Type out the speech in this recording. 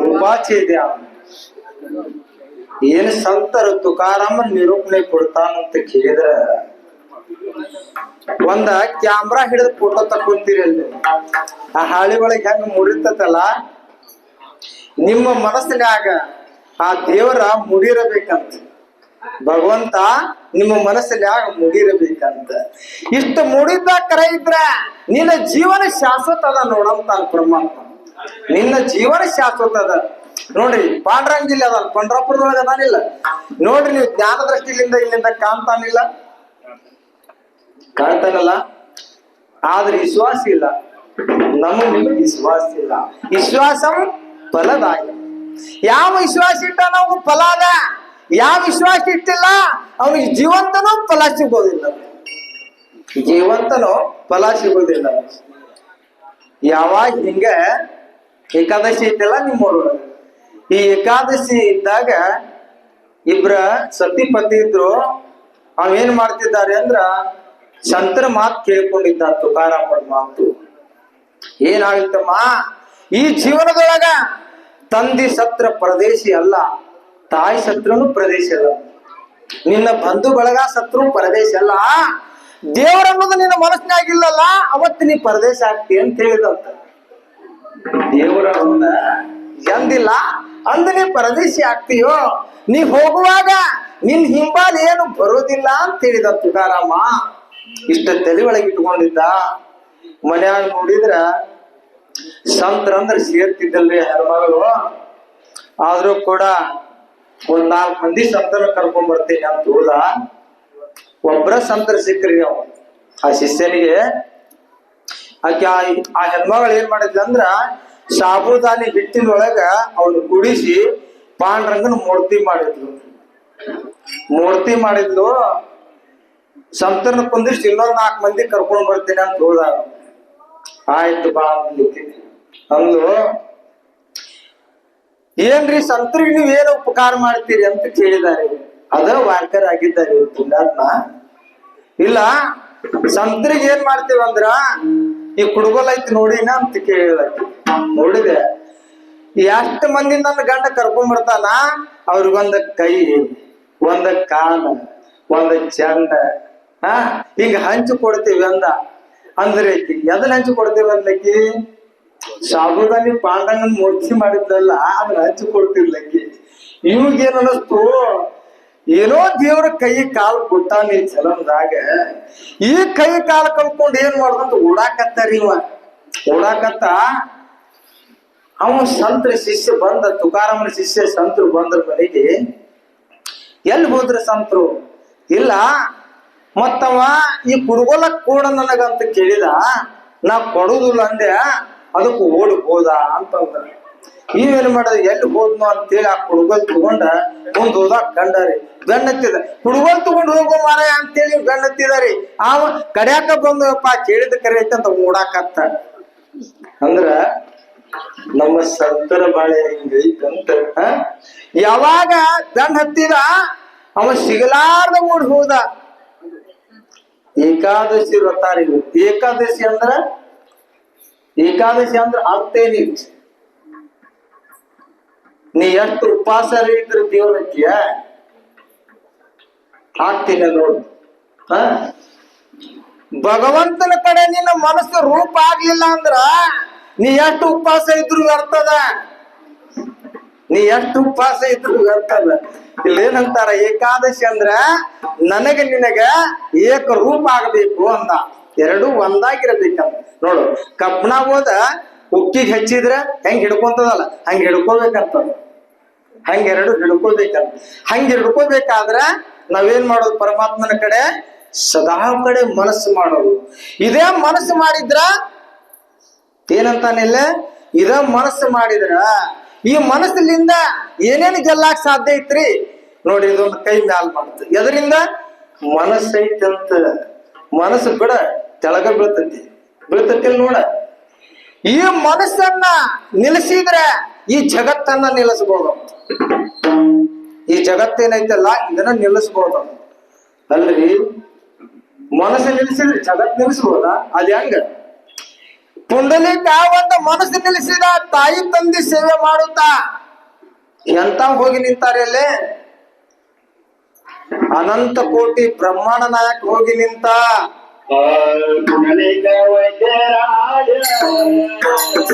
ರೂಪಾಚೆ ಇದೆ. ಏನ್ ಸಂತರು ತುಕಾರಾಮನ್ ನಿರೂಪಣೆ ಕೊಡ್ತಾನಂತ ಕೇಳಿದ್ರ ಒಂದ ಕ್ಯಾಮ್ರಾ ಹಿಡಿದು ಫೋಟೋ ತಕೊಂತೀರಿ ಅಲ್ಲಿ ಆ ಹಾಳಿ ಒಳಗೆ ಹೆಂಗ ಮುಡಿತಲ್ಲ ನಿಮ್ಮ ಮನಸ್ಸಿನಾಗ ಆ ದೇವರ ಮುಡಿರಬೇಕಂತ. ಭಗವಂತ ನಿಮ್ಮ ಮನಸ್ಸಿನಾಗ ಮುಡಿರಬೇಕಂತ. ಇಷ್ಟ ಮುಡಿದ ಕರೆ ಇದ್ರ ನಿನ್ನ ಜೀವನ ಶಾಶ್ವತ ಅದ ನೋಡಂತಾನ ಪರಮಾತ್ಮ. ನಿನ್ನ ಜೀವನ ಶಾಶ್ವತ ಅದ ನೋಡ್ರಿ. ಪಾಂಡ್ರಂಗಿಲ್ಲ ಅದ ಪಂಡ್ರಾಪುರದೊಳಗ ಅದಾನಿಲ್ಲ ನೋಡ್ರಿ. ನೀವು ಜ್ಞಾನ ದೃಷ್ಟಿಲಿಂದ ಇಲ್ಲಿಂದ ಕಾಣ್ತಾನಿಲ್ಲ, ಕಾಣ್ತಾನಲ್ಲ. ಆದ್ರೆ ವಿಶ್ವಾಸ ಇಲ್ಲ. ನಿಮಗೆ ವಿಶ್ವಾಸ ಇಲ್ಲ. ವಿಶ್ವಾಸ ಫಲದಾಯ. ಯಾವ ವಿಶ್ವಾಸ ಇಟ್ಟ ನಾವು ಫಲ ಅದ, ಯಾವ ವಿಶ್ವಾಸ ಇಟ್ಟಿಲ್ಲ ಅವನಿಗೆ ಜೀವಂತನೂ ಫಲ ಸಿಗೋದಿಲ್ಲ. ಜೀವಂತನೂ ಫಲ ಸಿಗೋದಿಲ್ಲ. ಯಾವಾಗ ಹಿಂಗ ಏಕಾದಶಿ ಐತಲ್ಲ ನಿಮ್ಮೊಳಗ, ಈ ಏಕಾದಶಿ ಇದ್ದಾಗ ಇಬ್ರ ಸತಿಪತಿ ಇದ್ರು. ಅವೇನ್ ಮಾಡ್ತಿದ್ದಾರೆ ಅಂದ್ರ ಸಂತರ ಮಾತು ಕೇಳ್ಕೊಂಡಿದ್ದ ತುಕಾರಾಮರ ಮಾತು. ಏನಾಗಿತ್ತಮ್ಮ, ಈ ಜೀವನದೊಳಗ ತಂದೆ ಸತ್ರ ಪ್ರದೇಶಿ ಅಲ್ಲ, ತಾಯಿ ಸತ್ರನು ಪ್ರದೇಶ ಅಲ್ಲ, ನಿನ್ನ ಬಂಧು ಬಳಗ ಸತ್ರು ಪ್ರದೇಶ ಅಲ್ಲ, ದೇವರನ್ನೋದು ನಿನ್ನ ಮನಸ್ಸಿನಾಗಿಲ್ಲಲ್ಲ, ಅವತ್ತು ನೀ ಪರದೇಶ ಆಗ್ತಿ ಅಂತ ಹೇಳಿದಂತ. ದೇವರನ್ನ ಎಂದಿಲ್ಲ ಅಂದ ನೀ ಪರದೇಶಿ ಆಗ್ತೀಯೋ, ನೀ ಹೋಗುವಾಗ ನಿನ್ ಹಿಂಬಾಲ ಏನು ಬರೋದಿಲ್ಲ ಅಂತ ಹೇಳಿದ ತುಕಾರಾಮ. ಇಷ್ಟ ತಲೆ ಒಳಗೆ ಇಟ್ಕೊಂಡಿದ್ದ. ಮನ್ಯಾಗ ನೋಡಿದ್ರ ಸಂತರ ಅಂದ್ರೆ ಸೇರ್ತಿದ್ದಲ್ರಿ ಹೆಣ್ಮಗಳು. ಆದ್ರೂ ಕೂಡ ಒಂದ್ 4 ಮಂದಿ ಸಂತರ ಕರ್ಕೊಂಡ್ ಬರ್ತೀನಿ ಅಂತ ಹೋದ. ಒಬ್ರ ಸಂತರ ಸಿಕ್ಕ್ರಿ ಅವ ಆ ಶಿಷ್ಯನಿಗೆ. ಆಕೆ ಆ ಹೆಣ್ಮಗಳು ಏನ್ ಮಾಡಿದ್ಲಂದ್ರ ಸಾಬುದಾನಿ ಹಿಟ್ಟಿನೊಳಗ ಅವನು ಕುಡಿಸಿ ಪಾಂಡ್ರಂಗನ ಮೂರ್ತಿ ಮಾಡಿದ್ಲು. ಸಂತರ್ನ ಕುಂದಿಸಿ ಇನ್ನೊಂದ್ 4 ಮಂದಿ ಕರ್ಕೊಂಡ್ ಬರ್ತೀನಿ ಅಂತ ಹೋದಾಗ ಆಯ್ತು ಬಾ ಅಂದ್ಲು. ಏನ್ರಿ ಸಂತರಿಗೆ ನೀವ್ ಏನು ಉಪಕಾರ ಮಾಡ್ತೀರಿ ಅಂತ ಕೇಳಿದ್ದಾರೆ. ಅದ ವಾರ್ಕರ್ ಆಗಿದ್ದಾರೆ ಪುಣ್ಯಾತ್ಮ. ಇಲ್ಲ ಸಂತರಿಗೆ ಏನ್ ಮಾಡ್ತೀವಿ ಅಂದ್ರ ಈ ಕುಡುಗೋಲ್ ಐತಿ ನೋಡಿನ ಅಂತ ಕೇಳಿದ. ನೋಡಿದೆ ಎಷ್ಟು ಮಂದಿ ನನ್ನ ಗಂಡ ಕರ್ಕೊಂಡ್ ಬರ್ತಾನ, ಅವ್ರಿಗೊಂದ ಕೈ, ಒಂದ ಕಾಲ, ಒಂದ ಚಂಡ ಹಿಂಗ ಹಂಚಿ ಕೊಡ್ತೀವಿ ಅಂದ್ರೆ ಎದನ್ನ ಹಂಚಿ ಕೊಡ್ತೀವಿ ಅಂದ್ಲಕ್ಕಿ ಸಾಬುದಾನಿ ಪಾಂಡಂಗನ್ ಮೂರ್ತಿ ಮಾಡಿದ್ಲಲ್ಲ ಅದನ್ನ ಹಂಚಿ ಕೊಡ್ತಿರ್ಲಕ್ಕಿ. ಇವ್ಗೇನ್ ಅನ್ನಿಸ್ತು, ಏನೋ ದೇವ್ರ ಕೈ ಕಾಲು ಕೊಟ್ಟಾನ ಈ ಚಲನದಾಗ, ಈ ಕೈ ಕಾಲು ಕಲ್ಕೊಂಡು ಏನ್ ಮಾಡ್ದಂತ ಓಡಾಕತ್ತಾರ. ಓಡಾಕತ್ತ ಅವ ಸಂತರ ಶಿಷ್ಯ ಬಂದ, ತುಕಾರಾಮನ ಶಿಷ್ಯ ಸಂತರು ಬಂದ್ರ ಮನೆಗೆ. ಎಲ್ಲಿ ಹೋದ್ರ ಸಂತರು? ಇಲ್ಲ, ಮತ್ತವ ಈ ಕುಡುಗೋಲ ಕೂಡ ನನಗಂತ ಕೇಳಿದ. ನಾ ಕೊಡುದಿಲ್ಲ ಅಂದೆ, ಅದಕ್ಕೆ ಓಡಿ ಹೋದ ಅಂತಂದ್ರ. ನೀವೇನ್ ಮಾಡೋದು, ಎಲ್ಲಿ ಹೋದ್ನು ಅಂತೇಳಿ ಆ ಕುಡುಗೋಲ್ ತಗೊಂಡ ಮುಂದ್ ಹೋದಾಗ ಕಂಡಾರಿ. ಬೆನ್ನತ್ತಿದ ಕುಡುಗೋಲ್ ತಗೊಂಡ್ ಹೋಗೋ ಮಾರ ಅಂತೇಳಿ ಬೆನ್ನತ್ತಿದಾರಿ. ಅವ ಕಡ್ಯಾಕ ಬಂದಪ್ಪ ಕೇಳಿದ ಕರೆ ಐತಂತ ಓಡಾಕತ್ತ. ಅಂದ್ರ ನಮ್ಮ ಸಂತರ ಬಾಳೆ ಹಿಂಗೈತಂತ. ಯಾವಾಗ ಬೆನ್ನ ಹತ್ತಿದ ಅವ ಸಿಗಲಾರ್ದ ಓಡಿ ಹೋದ. ಏಕಾದಶಿ ವ್ರತಾರಿ. ಏಕಾದಶಿ ಅಂದ್ರ ಅರ್ಥ ಏನಿಲ್ಲ. ನೀ ಎಷ್ಟು ಉಪವಾಸ ಇದ್ರ ದೇವ್ರಕ್ಕಿಯ ಆಗ್ತೀನಿ ನೋಡು. ಭಗವಂತನ ಕಡೆ ನಿನ್ನ ಮನಸ್ಸು ರೂಪ ಆಗ್ಲಿಲ್ಲ ಅಂದ್ರ ನೀ ಎಷ್ಟು ಉಪವಾಸ ಇದ್ರು ವ್ಯರ್ಥದ. ಇಲ್ಲೇನಂತಾರ, ಏಕಾದಶಿ ಅಂದ್ರ ನನಗೆ ನಿನಗ ಏಕ ರೂಪ ಆಗಬೇಕು ಅಂದ. ಎರಡು ಒಂದಾಗಿರ್ಬೇಕಂತ ನೋಡು. ಕಬ್ಬಣ ಹೋದ ಉಕ್ಕಿಗೆ ಹಚ್ಚಿದ್ರ ಹೆಂಗ್ ಹಿಡ್ಕೊಂತದಲ್ಲ ಹಂಗ ಹಿಡ್ಕೋಬೇಕಂತ. ಹಂಗೆರಡು ಹಿಡ್ಕೋಬೇಕಂತ. ಹಂಗ ಹಿಡ್ಕೋಬೇಕಾದ್ರ ನಾವೇನ್ ಮಾಡೋದು, ಪರಮಾತ್ಮನ ಕಡೆ ಸದಾ ಕಡೆ ಮನಸ್ಸು ಮಾಡೋದು. ಇದೇ ಮನಸ್ಸು ಮಾಡಿದ್ರ ಏನಂತಾನಿಲ್ಲ, ಇದ ಮನಸ್ಸು ಮಾಡಿದ್ರ ಈ ಮನಸ್ಸಿನಿಂದ ಏನೇನು ಗೆಲ್ಲಾಕ್ ಸಾಧ್ಯ ಐತ್ರಿ ನೋಡಿ. ಇದೊಂದು ಕೈ ಮ್ಯಾಲ್ ಮಾಡ್ತದೆ. ಎದರಿಂದ? ಮನಸ್ಸು ಐತಂತ. ಮನಸ್ಸು ಕೂಡ ತೆಳಗ ಬೀಳ್ತತಿ ನೋಡ. ಈ ಮನಸ್ಸನ್ನ ನಿಲ್ಲಿಸಿದ್ರೆ ಈ ಜಗತ್ತನ್ನ ನಿಲ್ಲಿಸಬಹುದು. ಈ ಜಗತ್ತೇನೈತಲ್ಲ ಇದನ್ನ ನಿಲ್ಲಿಸಬಹುದು ಅಲ್ರಿ. ಮನಸ್ಸು ನಿಲ್ಲಿಸಿದ್ರೆ ಜಗತ್ ನಿಲ್ಲಿಸಬಹುದ? ಅದ್ ಹೆಂಗ? ಪುಂಡಲಿಕ ಒಂದು ಮನಸ್ಸು ನಿಲ್ಲಿಸಿದ ತಾಯಿ ತಂದೆ ಸೇವೆ ಮಾಡುತ್ತಾ ಎಂತ ಹೋಗಿ ನಿಂತಾರೆ ಅಲ್ಲಿ ಅನಂತ ಕೋಟಿ ಬ್ರಹ್ಮಾಂಡ ನಾಯಕ ಹೋಗಿ ನಿಂತ ಪುಂಡಲಿಕ ವೈದ್ಯರಾಯ